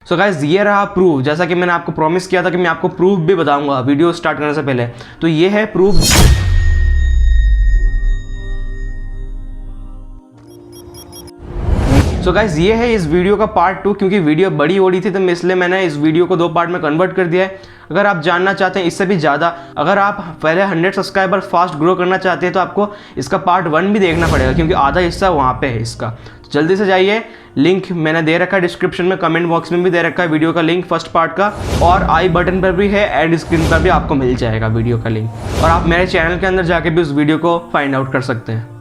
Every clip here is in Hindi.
सो गाइस ये रहा प्रूफ। जैसा कि मैंने आपको प्रॉमिस किया था कि मैं आपको प्रूफ भी बताऊंगा वीडियो स्टार्ट करने से पहले, तो ये है प्रूफ। सो गाइस ये है इस वीडियो का पार्ट 2, क्योंकि वीडियो बड़ी हो रही थी तो इसलिए मैंने इस वीडियो को 2 पार्ट में कन्वर्ट कर दिया है। अगर आप जानना चाहते हैं इससे भी ज़्यादा, अगर आप पहले 100 सब्सक्राइबर फास्ट ग्रो करना चाहते हैं तो आपको इसका पार्ट 1 भी देखना पड़ेगा, क्योंकि आधा हिस्सा वहाँ पे है इसका। तो जल्दी से जाइए, लिंक मैंने दे रखा है डिस्क्रिप्शन में, कमेंट बॉक्स में भी दे रखा है वीडियो का लिंक फर्स्ट पार्ट का, और आई बटन पर भी है, एंड स्क्रीन पर भी आपको मिल जाएगा वीडियो का लिंक, और आप मेरे चैनल के अंदर जाके भी उस वीडियो को फाइंड आउट कर सकते हैं।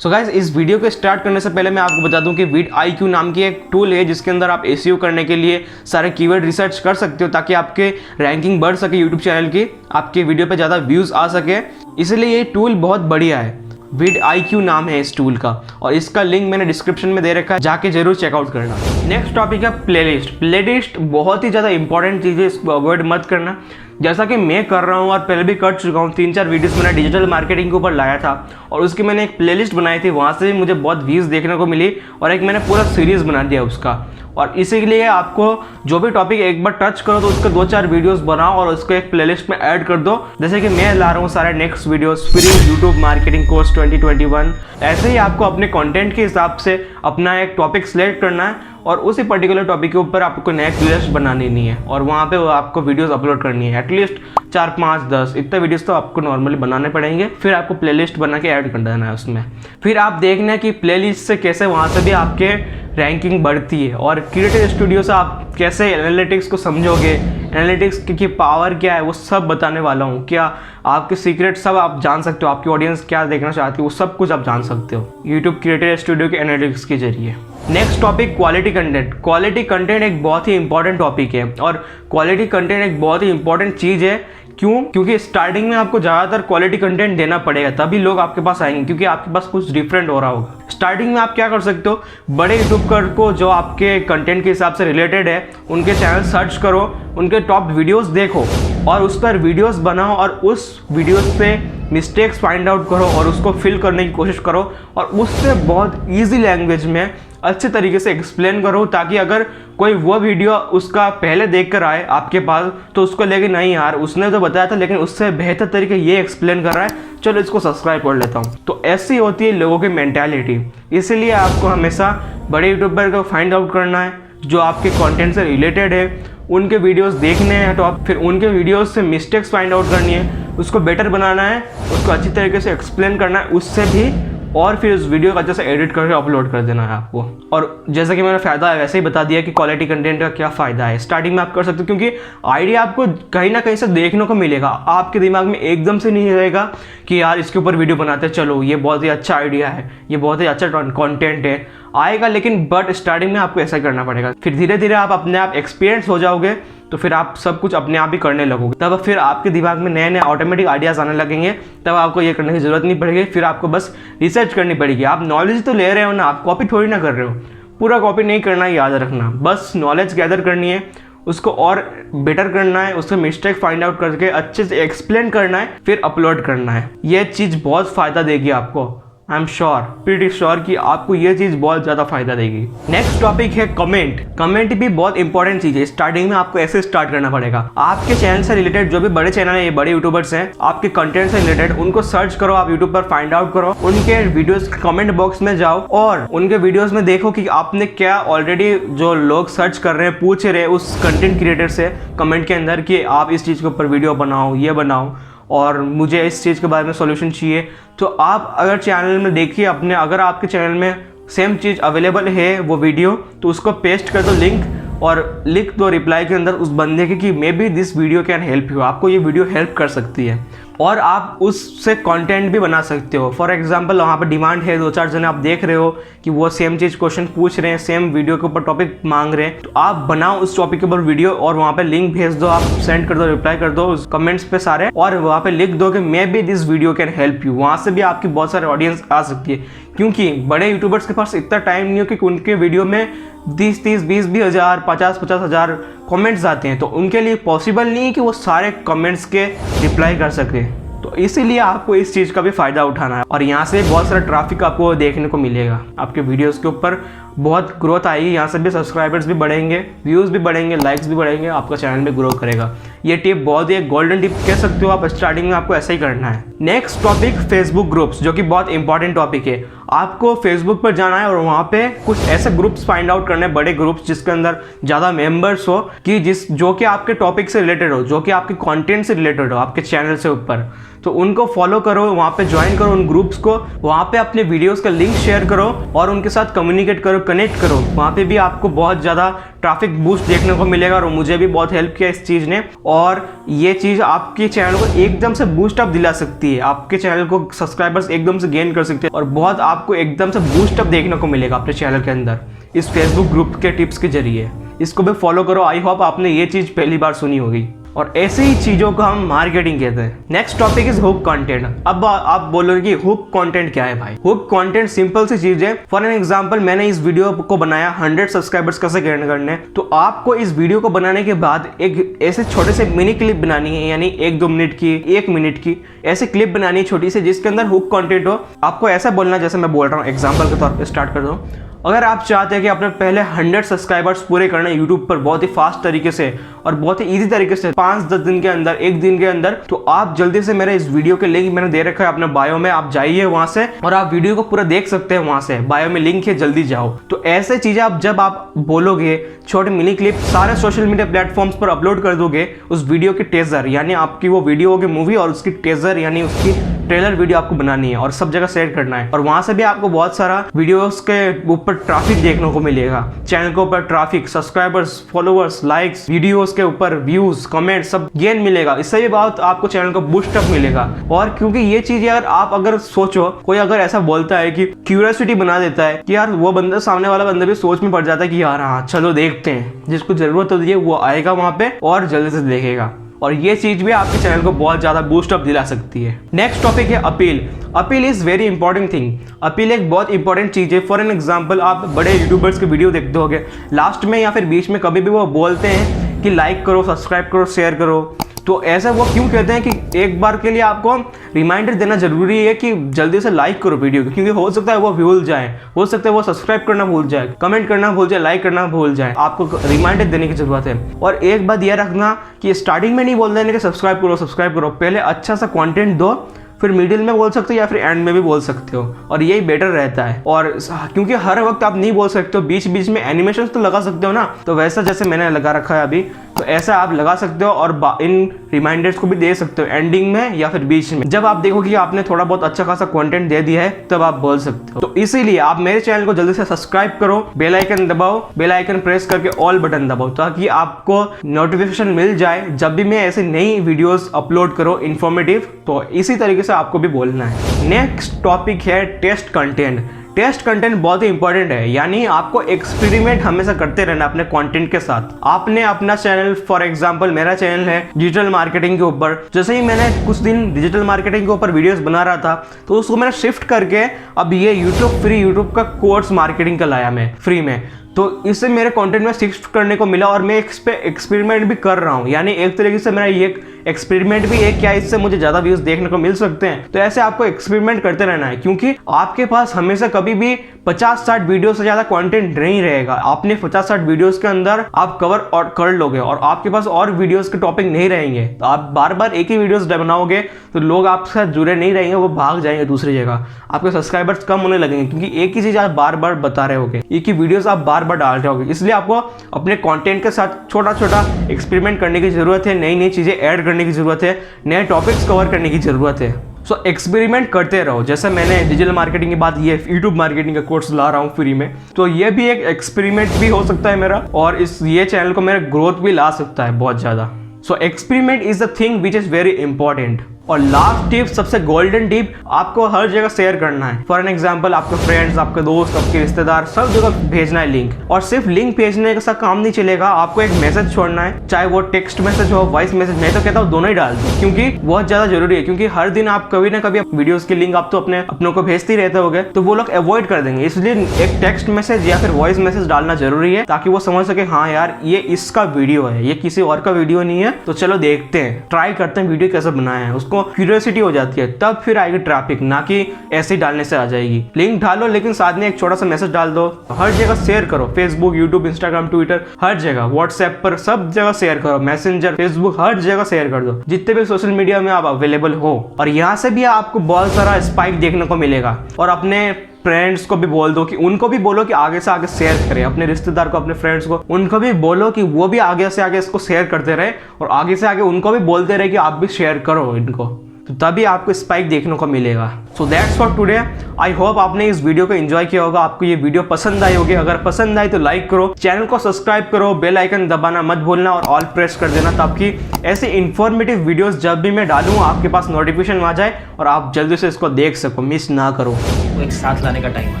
सो गाइस इस वीडियो को स्टार्ट करने से पहले मैं आपको बता दूं कि vidIQ नाम की एक टूल है जिसके अंदर आप SEO करने के लिए सारे कीवर्ड रिसर्च कर सकते हो, ताकि आपके रैंकिंग बढ़ सके यूट्यूब चैनल की, आपके वीडियो पे ज़्यादा व्यूज़ आ सके। इसलिए ये टूल बहुत बढ़िया है। vidIQ नाम है इस टूल का, और इसका लिंक मैंने डिस्क्रिप्शन में दे रखा है, जाके जरूर चेकआउट करना। नेक्स्ट टॉपिक है प्लेलिस्ट। प्लेलिस्ट बहुत ही ज़्यादा इंपॉर्टेंट चीज़ है, इसको अवॉइड मत करना। जैसा कि मैं कर रहा हूँ और पहले भी कर चुका हूँ, 3-4 वीडियोस मैंने डिजिटल मार्केटिंग के ऊपर लाया था, और उसकी मैंने एक प्लेलिस्ट बनाई थी, वहाँ से भी मुझे बहुत व्यूज़ देखने को मिली, और एक मैंने पूरा सीरीज़ बना दिया उसका। और इसीलिए आपको जो भी टॉपिक एक बार टच करो तो उसके 2-4 वीडियोस बनाओ और उसको एक प्लेलिस्ट में ऐड कर दो। जैसे कि मैं ला रहा हूँ सारे next videos, free YouTube marketing course 2021। ऐसे ही आपको अपने कंटेंट के हिसाब से अपना एक टॉपिक सिलेक्ट करना है, और उसी पर्टिकुलर टॉपिक के ऊपर आपको नया प्लेलिस्ट बनानी नहीं है, और वहाँ पे आपको वीडियोस अपलोड करनी है। एटलीस्ट 4, 5, 10 इतने वीडियोस तो आपको नॉर्मली बनाने पड़ेंगे, फिर आपको प्लेलिस्ट बना के ऐड कर देना है उसमें। फिर आप देखना है कि प्लेलिस्ट से कैसे वहाँ से भी आपके रैंकिंग बढ़ती है, और क्रिएटिव स्टूडियो से आप कैसे एनालिटिक्स को समझोगे, एनालिटिक्स की पावर क्या है, वो सब बताने वाला हूँ। क्या आपके सीक्रेट सब आप जान सकते हो, आपकी ऑडियंस क्या देखना चाहती है वो सब कुछ आप जान सकते हो यूट्यूब क्रिएटिव स्टूडियो के एनालिटिक्स के जरिए। Next topic quality content. Quality content एक बहुत ही इंपॉर्टेंट टॉपिक है, और क्वालिटी कंटेंट एक बहुत ही इंपॉर्टेंट चीज़ है। क्यों? क्योंकि स्टार्टिंग में आपको ज़्यादातर क्वालिटी कंटेंट देना पड़ेगा, तभी लोग आपके पास आएंगे, क्योंकि आपके पास कुछ डिफरेंट हो रहा होगा। स्टार्टिंग में आप क्या कर सकते हो, बड़े यूट्यूबर को जो आपके कंटेंट के हिसाब से रिलेटेड है उनके चैनल सर्च करो, उनके टॉप वीडियोस देखो, और उस पर वीडियोस बनाओ, और उस वीडियोस पे मिस्टेक्स फाइंड आउट करो और उसको फिल करने की कोशिश करो, और उससे बहुत ईजी लैंग्वेज में अच्छे तरीके से एक्सप्लेन करो, ताकि अगर कोई वो वीडियो उसका पहले देख कर आए आपके पास तो उसको लगे नहीं यार उसने तो बताया था लेकिन उससे बेहतर तरीके ये एक्सप्लेन कर रहा है, चलो इसको सब्सक्राइब कर लेता हूँ। तो ऐसी होती है लोगों की मेंटालिटी। इसीलिए आपको हमेशा बड़े यूट्यूबर को फाइंड आउट करना है जो आपके कंटेंट से रिलेटेड है, उनके वीडियोस देखने हैं, तो आप फिर उनके वीडियोस से मिस्टेक्स फाइंड आउट करनी है, उसको बेटर बनाना है, उसको अच्छी तरीके से एक्सप्लेन करना है उससे भी, और फिर उस वीडियो को अच्छे से एडिट करके अपलोड कर देना है आपको। और जैसा कि मैंने फ़ायदा है वैसे ही बता दिया कि क्वालिटी कंटेंट का क्या फ़ायदा है। स्टार्टिंग में आप कर सकते हो, क्योंकि आइडिया आपको कहीं ना कहीं से देखने को मिलेगा, आपके दिमाग में एकदम से नहीं रहेगा कि यार इसके ऊपर वीडियो बनाते हैं, चलो ये बहुत ही अच्छा आइडिया है, ये बहुत ही अच्छा कंटेंट है, आएगा। लेकिन बट स्टार्टिंग में आपको ऐसा ही करना पड़ेगा। फिर धीरे धीरे आप अपने आप एक्सपीरियंस हो जाओगे, तो फिर आप सब कुछ अपने आप ही करने लगोगे, तब फिर आपके दिमाग में नए नए ऑटोमेटिक आइडियाज़ आने लगेंगे, तब आपको ये करने की ज़रूरत नहीं पड़ेगी। फिर आपको बस रिसर्च करनी पड़ेगी। आप नॉलेज तो ले रहे हो ना, आप कॉपी थोड़ी ना कर रहे हो, पूरा कॉपी नहीं करना है, याद रखना। बस नॉलेज गैदर करनी है, उसको और बेटर करना है, उससे मिस्टेक फाइंड आउट करके अच्छे से एक्सप्लेन करना है, फिर अपलोड करना है। ये चीज़ बहुत फ़ायदा देगी आपको। I am sure, pretty sure कि आपको ये चीज़ बहुत ज़्यादा फायदा देगी। नेक्स्ट टॉपिक है कमेंट। कमेंट भी बहुत इंपॉर्टेंट चीज़ है। स्टार्टिंग में आपको ऐसे स्टार्ट करना पड़ेगा। आपके चैनल से रिलेटेड जो भी बड़े चैनल है, ये बड़े यूट्यूबर्स हैं, आपके कंटेंट से रिलेटेड उनको सर्च करो, आप यूट्यूब पर फाइंड आउट करो, उनके वीडियोस कमेंट बॉक्स में जाओ और उनके वीडियोस में देखो कि आपने क्या ऑलरेडी जो लोग सर्च कर रहे हैं, पूछ रहे हैं उस कंटेंट क्रिएटर से कमेंट के अंदर कि आप इस चीज़ के ऊपर वीडियो बनाओ, ये बनाओ, और मुझे इस चीज़ के बारे में सॉल्यूशन चाहिए। तो आप अगर चैनल में देखिए अपने, अगर आपके चैनल में सेम चीज़ अवेलेबल है वो वीडियो, तो उसको पेस्ट कर दो लिंक, और लिख दो रिप्लाई के अंदर उस बंदे के कि may be this video can help you, आपको ये वीडियो हेल्प कर सकती है, और आप उससे कंटेंट भी बना सकते हो। फॉर एग्जांपल वहाँ पर डिमांड है, 2-4 जने आप देख रहे हो कि वो सेम चीज़ क्वेश्चन पूछ रहे हैं, सेम वीडियो के ऊपर टॉपिक मांग रहे हैं, तो आप बनाओ उस टॉपिक के ऊपर वीडियो और वहाँ पे लिंक भेज दो, आप सेंड कर दो, रिप्लाई कर दो उस कमेंट्स पे सारे, और वहाँ पे लिख दो कि may be this video can help you. वहाँ से भी आपकी बहुत सारे ऑडियंस आ सकती है, क्योंकि बड़े यूट्यूबर्स के पास इतना टाइम नहीं हो कि उनके वीडियो में 30 20 हज़ार 50 हज़ार कमेंट्स आते हैं, तो उनके लिए पॉसिबल नहीं है कि वो सारे कमेंट्स के रिप्लाई कर सके। तो इसीलिए आपको इस चीज़ का भी फ़ायदा उठाना है। और यहाँ से बहुत सारा ट्रैफिक आपको देखने को मिलेगा, आपके वीडियोस के ऊपर बहुत ग्रोथ आएगी, यहाँ से भी सब्सक्राइबर्स भी बढ़ेंगे, व्यूज़ भी बढ़ेंगे, लाइक्स भी बढ़ेंगे, आपका चैनल भी ग्रो करेगा। ये टिप बहुत ही एक गोल्डन टिप कह सकते हो आप, स्टार्टिंग में आपको ऐसा ही करना है। नेक्स्ट टॉपिक फेसबुक ग्रुप्स, जो कि बहुत इंपॉर्टेंट टॉपिक है। आपको फेसबुक पर जाना है और वहाँ पे कुछ ऐसे ग्रुप्स फाइंड आउट करने, बड़े ग्रुप्स जिसके अंदर ज़्यादा मेंबर्स हो, कि जो कि आपके टॉपिक से रिलेटेड हो, जो कि आपके कंटेंट से रिलेटेड हो, आपके चैनल से ऊपर। तो उनको फॉलो करो, वहाँ पे ज्वाइन करो उन ग्रुप्स को, वहाँ पे अपने वीडियोस का लिंक शेयर करो और उनके साथ कम्युनिकेट करो, कनेक्ट करो। वहाँ पे भी आपको बहुत ज़्यादा ट्रैफिक बूस्ट देखने को मिलेगा और मुझे भी बहुत हेल्प किया इस चीज़ ने। और ये चीज़ आपके चैनल को एकदम से बूस्ट अप दिला सकती है, आपके चैनल को सब्सक्राइबर्स एकदम से गेन कर सकते हैं और बहुत आपको एकदम से बूस्ट अप देखने को मिलेगा अपने चैनल के अंदर इस फेसबुक ग्रुप के टिप्स के जरिए। इसको भी फॉलो करो। आई होप आपने ये चीज़ पहली बार सुनी होगी। और ऐसे ही चीज़ों को हम मार्केटिंग कहते हैं। Next topic is hook content. अब आप बोलोगे कि हुक कंटेंट क्या है भाई? हुक कंटेंट सिंपल सी चीज़ है। फॉर एन एग्जांपल, मैंने इस वीडियो को बनाया 100 सब्सक्राइबर्स कैसे गेन करने, तो आपको इस वीडियो को बनाने के बाद एक ऐसे छोटे से मिनी क्लिप बनानी है, यानी 1-2 मिनट की, 1 मिनट की ऐसी क्लिप बनानी है छोटी सी, जिसके अंदर हुक कंटेंट हो। आपको ऐसा बोलना जैसे मैं बोल रहा हूँ, एग्जाम्पल के तौर पर स्टार्ट कर दूँ। अगर आप चाहते हैं कि अपने पहले 100 सब्सक्राइबर्स पूरे करना है यूट्यूब पर बहुत ही फास्ट तरीके से और बहुत ही इजी तरीके से 5-10 दिन के अंदर, 1 दिन के अंदर, तो आप जल्दी से मेरे इस वीडियो के लिंक मैंने दे रखा है अपने बायो में, आप जाइए वहां से और आप वीडियो को पूरा देख सकते हैं। वहां से बायो में लिंक है, जल्दी जाओ। तो ऐसे चीजें आप जब आप बोलोगे, छोटे मिनी क्लिप सारे सोशल मीडिया प्लेटफॉर्म्स पर अपलोड कर दोगे, उस वीडियो की टेजर यानी आपकी वो वीडियो होगी मूवी, और उसकी टेजर यानी उसकी ट्रेलर वीडियो आपको बनानी है और सब जगह शेयर करना है। और वहां से भी आपको बहुत सारा वीडियोस के ऊपर ट्रैफिक देखने को मिलेगा, चैनल के ऊपर traffic, subscribers, followers, likes, videos के ऊपर व्यूज, कमेंट सब गेन मिलेगा। इससे भी बहुत आपको चैनल को बूस्ट अप मिलेगा। और क्योंकि ये चीज यार, आप अगर सोचो, कोई अगर ऐसा बोलता है कि क्यूरियोसिटी बना देता है कि यार वो बंदा, सामने वाला बंदा भी सोच में पड़ जाता है कि यार हाँ चलो देखते हैं, जिसको जरूरत होती है वो आएगा वहां पे और जल्दी से देखेगा। और ये चीज भी आपके चैनल को बहुत ज्यादा बूस्ट अप दिला सकती है। नेक्स्ट टॉपिक है appeal. Appeal is very important thing. Appeal एक बहुत इंपॉर्टेंट चीज है। फॉर एन एग्जांपल, आप बड़े यूट्यूबर्स के वीडियो देखते होगे, लास्ट में या फिर बीच में कभी भी वो बोलते हैं कि लाइक करो, सब्सक्राइब करो, शेयर करो। तो ऐसा वो क्यों कहते हैं कि एक बार के लिए आपको रिमाइंडर देना जरूरी है कि जल्दी से लाइक करो वीडियो को, क्योंकि हो सकता है वो भूल जाए, हो सकता है वो सब्सक्राइब करना भूल जाए, कमेंट करना भूल जाए, लाइक करना भूल जाए। आपको रिमाइंडर देने की जरूरत है। और एक बात यह रखना कि स्टार्टिंग में नहीं बोल देना कि सब्सक्राइब करो, सब्सक्राइब करो। पहले अच्छा सा कंटेंट दो, फिर मिडिल में बोल सकते हो या फिर एंड में भी बोल सकते हो, और यही बेटर रहता है। और क्योंकि हर वक्त आप नहीं बोल सकते हो, बीच बीच में एनिमेशन तो लगा सकते हो ना, तो वैसा जैसे मैंने लगा रखा है अभी, तो ऐसा आप लगा सकते हो और इन रिमाइंडर्स को भी दे सकते हो एंडिंग में या फिर बीच में। जब आप देखो कि आपने थोड़ा बहुत अच्छा खासा कंटेंट दे दिया है, तब आप बोल सकते हो। तो इसीलिए आप मेरे चैनल को जल्दी से सब्सक्राइब करो, बेल आइकन दबाओ, बेल आइकन प्रेस करके ऑल बटन दबाओ, ताकि आपको नोटिफिकेशन मिल जाए जब भी मैं ऐसे नई वीडियोस अपलोड करो इन्फॉर्मेटिव। तो इसी तरीके से आपको भी बोलना है। नेक्स्ट टॉपिक है टेस्ट कंटेंट। टेस्ट कंटेंट बहुत ही इंपॉर्टेंट है, यानी आपको एक्सपेरिमेंट हमेशा करते रहना अपने कंटेंट के साथ। आपने अपना चैनल, फॉर एग्जांपल मेरा चैनल है डिजिटल मार्केटिंग के ऊपर, जैसे ही मैंने कुछ दिन डिजिटल मार्केटिंग के ऊपर वीडियोस बना रहा था, तो उसको मैंने शिफ्ट करके अब ये यूट्यूब का कोर्स मार्केटिंग का लाया मैं फ्री में। तो इससे मेरे कंटेंट में शिफ्ट करने को मिला और मैं इस पे एक्सपेरिमेंट भी कर रहा हूँ, यानी एक तरीके से मेरा ये एक्सपेरिमेंट भी है, क्या इससे मुझे ज़्यादा व्यूज देखने को मिल सकते हैं। तो ऐसे आपको एक्सपेरिमेंट करते रहना है, क्योंकि आपके पास हमेशा कभी भी 50-60 वीडियो से ज़्यादा कंटेंट नहीं रहेगा। आपने 50-60 वीडियोस के अंदर आप कवर और कर लोगे और आपके पास और वीडियोस के टॉपिक नहीं रहेंगे। तो आप बार बार एक ही वीडियोस बनाओगे तो लोग आपके साथ जुड़े नहीं रहेंगे, वो भाग जाएंगे दूसरी जगह, आपके सब्सक्राइबर्स कम होने लगेंगे, क्योंकि एक ही चीज़ आप बार बार बता रहे होगे, एक ही वीडियोस आप बार बार डाल रहे होगे। इसलिए आपको अपने कंटेंट के साथ छोटा छोटा एक्सपेरिमेंट करने की जरूरत है, नई नई चीज़ें ऐड करने की जरूरत है, नए टॉपिक्स कवर करने की जरूरत है। सो एक्सपेरिमेंट करते रहो। जैसे मैंने डिजिटल मार्केटिंग के बाद ये यूट्यूब मार्केटिंग का कोर्स ला रहा हूँ फ्री में, तो ये भी एक एक्सपेरिमेंट भी हो सकता है मेरा, और ये चैनल को मेरा ग्रोथ भी ला सकता है बहुत ज़्यादा। So experiment is the thing which is very important. और लास्ट टिप, सबसे गोल्डन टिप, आपको हर जगह शेयर करना है। फॉर एन एग्जांपल, आपके फ्रेंड्स, आपके दोस्त, आपके रिश्तेदार, सब जगह भेजना है लिंक। और सिर्फ लिंक भेजने का काम नहीं चलेगा, आपको एक मैसेज छोड़ना है, चाहे वो टेक्स्ट मैसेज हो, वॉइस मैसेज। मैं तो कहता हूँ दोनों ही डाल दो, क्योंकि बहुत ज्यादा जरूरी है। क्योंकि हर दिन आप कभी ना कभी वीडियोस की लिंक आप तो अपनों को भेजते ही रहते होगे, तो वो लोग अवॉइड कर देंगे। इसलिए एक टेक्स्ट मैसेज या फिर वॉइस मैसेज डालना जरूरी है, ताकि वो समझ सके हाँ यार ये इसका वीडियो है, ये किसी और का वीडियो नहीं है। तो चलो देखते हैं, ट्राई करते हैं वीडियो कैसे बनाया है, उसको आपको क्यूरियोसिटी हो जाती है, तब फिर आएगी ट्रैफिक, ना कि ऐसे ही डालने से आ जाएगी। लिंक डालो लेकिन साथ में एक छोटा सा मैसेज डाल दो। हर जगह शेयर करो, फेसबुक, यूट्यूब, इंस्टाग्राम, ट्विटर, हर जगह, व्हाट्सएप पर सब जगह शेयर करो, मैसेंजर, फेसबुक, हर जगह शेयर कर दो, जितने भी सोशल मीडिया में आप अवेलेबल हो। और यहाँ से भी आपको बहुत सारा स्पाइक देखने को मिलेगा। और अपने फ्रेंड्स को भी बोल दो कि उनको भी बोलो कि आगे से आगे शेयर करें, अपने रिश्तेदार को, अपने फ्रेंड्स को, उनको भी बोलो कि वो भी आगे से आगे इसको शेयर करते रहे और आगे से आगे उनको भी बोलते रहे कि आप भी शेयर करो इनको, तो तभी आपको स्पाइक देखने को मिलेगा। So that's for today. I hope आपने इस वीडियो को एंजॉय किया होगा, आपको ये वीडियो पसंद आई होगी। अगर पसंद आई तो लाइक करो, चैनल को सब्सक्राइब करो, बेल आइकन दबाना मत भूलना और ऑल प्रेस कर देना, ताकि ऐसे इंफॉर्मेटिव वीडियोस जब भी मैं डालूँ आपके पास नोटिफिकेशन आ जाए और आप जल्दी से इसको देख सको, मिस ना करो। तो एक साथ लाने का टाइम आ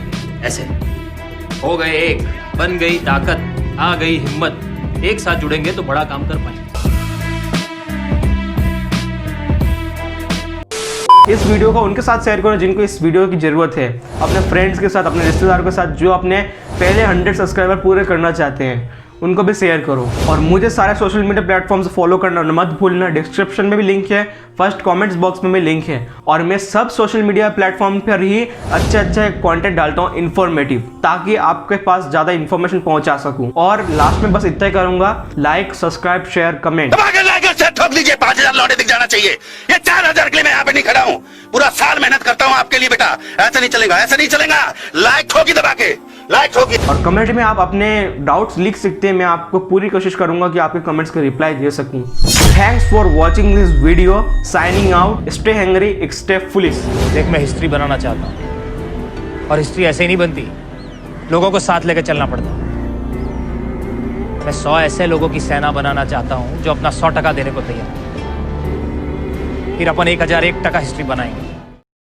गया। ऐसे हो गए एक, बन गई ताकत, आ गई हिम्मत, एक साथ जुड़ेंगे तो बड़ा काम कर पाएंगे। इस वीडियो को उनके साथ शेयर करो जिनको इस वीडियो की जरूरत है, अपने फ्रेंड्स के साथ, अपने रिश्तेदारों के साथ जो अपने पहले 100 सब्सक्राइबर पूरे करना चाहते हैं, उनको भी शेयर करो। और मुझे सारे सोशल मीडिया प्लेटफॉर्म्स फॉलो करना मत भूलना। डिस्क्रिप्शन में भी लिंक है, फर्स्ट कमेंट्स बॉक्स में भी लिंक है। और मैं सब सोशल मीडिया प्लेटफॉर्म पर ही अच्छा कंटेंट डालता हूँ इन्फॉर्मेटिव, ताकि आपके पास ज़्यादा इन्फॉर्मेशन पहुँचा सकूँ। और लास्ट में बस इतना ही करूँगा, लाइक, सब्सक्राइब, शेयर, कमेंट। ठोक लीजिए, 5000 लौटे दिख जाना चाहिए। ये 4000 के लिए मैं यहाँ पे नहीं खड़ा हूँ, पूरा साल मेहनत करता हूँ आपके लिए बेटा। ऐसा नहीं चलेगा, ऐसा नहीं चलेगा। लाइक ठोकी दबा के, लाइक ठोकी। और कमेंट में आप अपने डाउट्स लिख सकते हैं, मैं आपको पूरी कोशिश करूंगा कि आपके कमेंट्स का रिप्लाई दे सकूं। Thanks for watching this video, signing out, stay hungry, stay foolish. देख, मैं हिस्ट्री बनाना चाहता हूँ और हिस्ट्री ऐसे ही नहीं बनती, लोगों को साथ लेकर चलना पड़ता है। मैं 100 ऐसे लोगों की सेना बनाना चाहता हूँ जो अपना 100% देने को तैयार है। फिर अपन 1001% हिस्ट्री बनाएंगे।